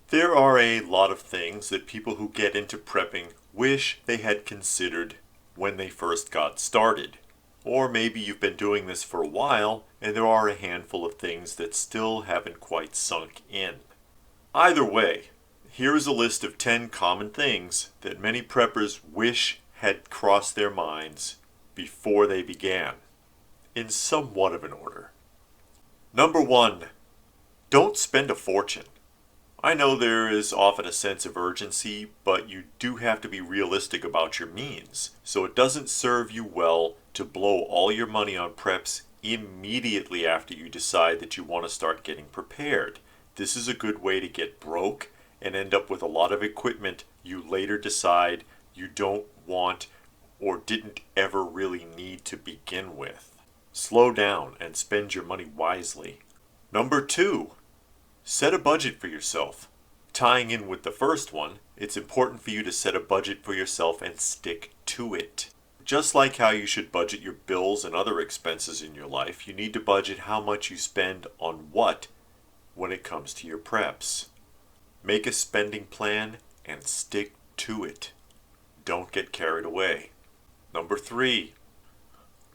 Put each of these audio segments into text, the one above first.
There are a lot of things that people who get into prepping wish they had considered when they first got started. Or maybe you've been doing this for a while and there are a handful of things that still haven't quite sunk in. Either way, here is a list of 10 common things that many preppers wish had crossed their minds before they began, in somewhat of an order. Number 1. Don't spend a fortune. I know there is often a sense of urgency, but you do have to be realistic about your means, so it doesn't serve you well to blow all your money on preps immediately after you decide that you want to start getting prepared. This is a good way to get broke and end up with a lot of equipment you later decide you don't want or didn't ever really need to begin with. Slow down and spend your money wisely. Number 2. Set a budget for yourself. Tying in with the first one, it's important for you to set a budget for yourself and stick to it. Just like how you should budget your bills and other expenses in your life, you need to budget how much you spend on what when it comes to your preps. Make a spending plan and stick to it. Don't get carried away. Number 3.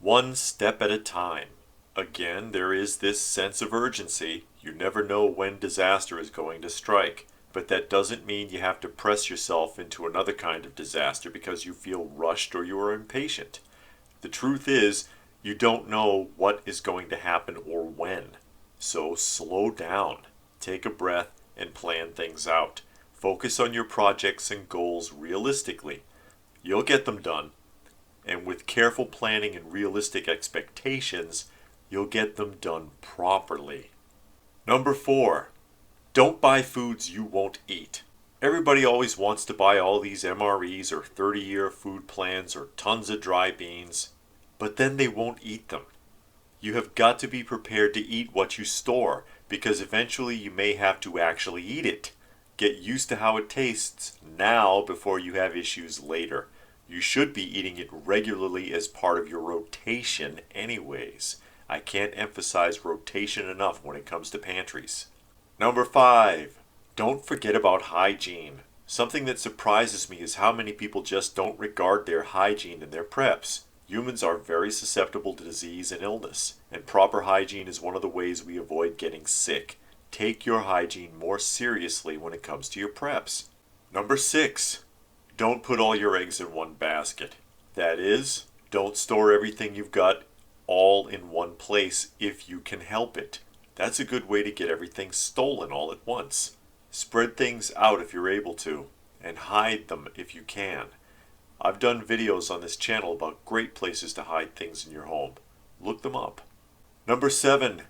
One step at a time. Again, there is this sense of urgency. You never know when disaster is going to strike, but that doesn't mean you have to press yourself into another kind of disaster because you feel rushed or you are impatient. The truth is, you don't know what is going to happen or when. So slow down, take a breath, and plan things out. Focus on your projects and goals realistically. You'll get them done, and with careful planning and realistic expectations, you'll get them done properly. Number 4, don't buy foods you won't eat. Everybody always wants to buy all these MREs or 30-year food plans or tons of dry beans, but then they won't eat them. You have got to be prepared to eat what you store, because eventually you may have to actually eat it. Get used to how it tastes now before you have issues later. You should be eating it regularly as part of your rotation anyways. I can't emphasize rotation enough when it comes to pantries. Number 5, don't forget about hygiene. Something that surprises me is how many people just don't regard their hygiene in their preps. Humans are very susceptible to disease and illness, and proper hygiene is one of the ways we avoid getting sick. Take your hygiene more seriously when it comes to your preps. Number 6, don't put all your eggs in one basket. That is, don't store everything you've got all in one place if you can help it. That's a good way to get everything stolen all at once. Spread things out if you're able to, and hide them if you can. I've done videos on this channel about great places to hide things in your home. Look them up. Number 7,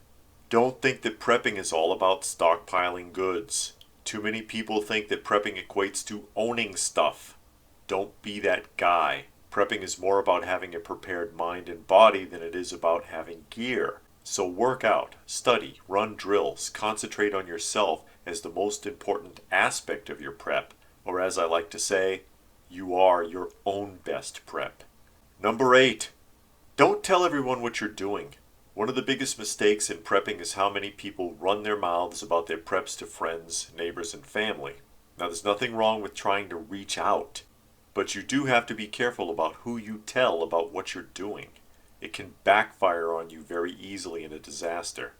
don't think that prepping is all about stockpiling goods. Too many people think that prepping equates to owning stuff. Don't be that guy. Prepping is more about having a prepared mind and body than it is about having gear. So work out, study, run drills, concentrate on yourself as the most important aspect of your prep, or as I like to say, you are your own best prep. Number 8, don't tell everyone what you're doing. One of the biggest mistakes in prepping is how many people run their mouths about their preps to friends, neighbors, and family. Now there's nothing wrong with trying to reach out, but you do have to be careful about who you tell about what you're doing. It can backfire on you very easily in a disaster.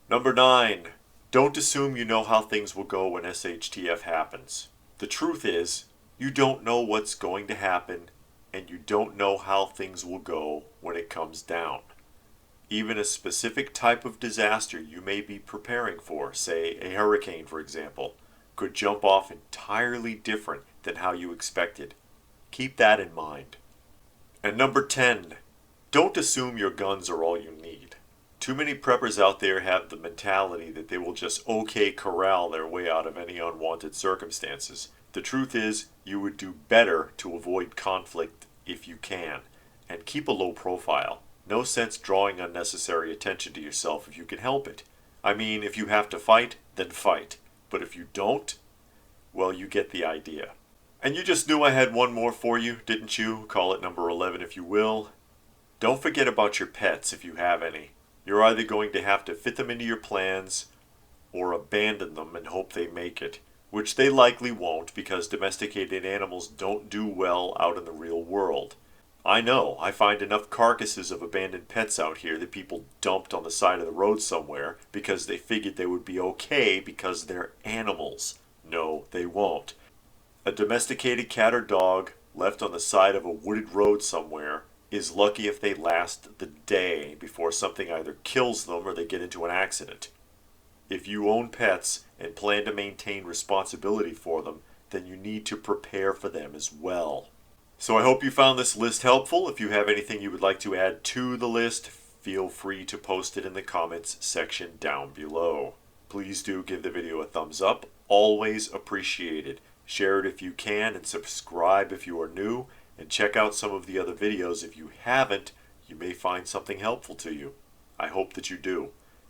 Number 9, don't assume you know how things will go when SHTF happens. The truth is, you don't know what's going to happen, and you don't know how things will go when it comes down. Even a specific type of disaster you may be preparing for, say a hurricane for example, could jump off entirely different than how you expected. Keep that in mind. And number 10, don't assume your guns are all you need. Too many preppers out there have the mentality that they will just corral their way out of any unwanted circumstances. The truth is, you would do better to avoid conflict if you can, and keep a low profile. No sense drawing unnecessary attention to yourself if you can help it. I mean, if you have to fight, then fight. But if you don't, well, you get the idea. And you just knew I had one more for you, didn't you? Call it number 11 if you will. Don't forget about your pets if you have any. You're either going to have to fit them into your plans or abandon them and hope they make it. which they likely won't because domesticated animals don't do well out in the real world. I know, I find enough carcasses of abandoned pets out here that people dumped on the side of the road somewhere because they figured they would be okay because they're animals. No, they won't. A domesticated cat or dog left on the side of a wooded road somewhere is lucky if they last the day before something either kills them or they get into an accident. If you own pets and plan to maintain responsibility for them, then you need to prepare for them as well. So I hope you found this list helpful. If you have anything you would like to add to the list, feel free to post it in the comments section down below. Please do give the video a thumbs up. Always appreciated. Share it if you can and subscribe if you are new. And check out some of the other videos. If you haven't, you may find something helpful to you. I hope that you do.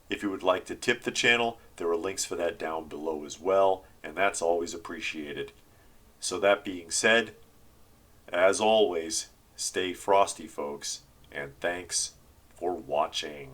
If you would like to tip the channel, there are links for that down below as well, and that's always appreciated. So that being said, as always, stay frosty, folks, and thanks for watching.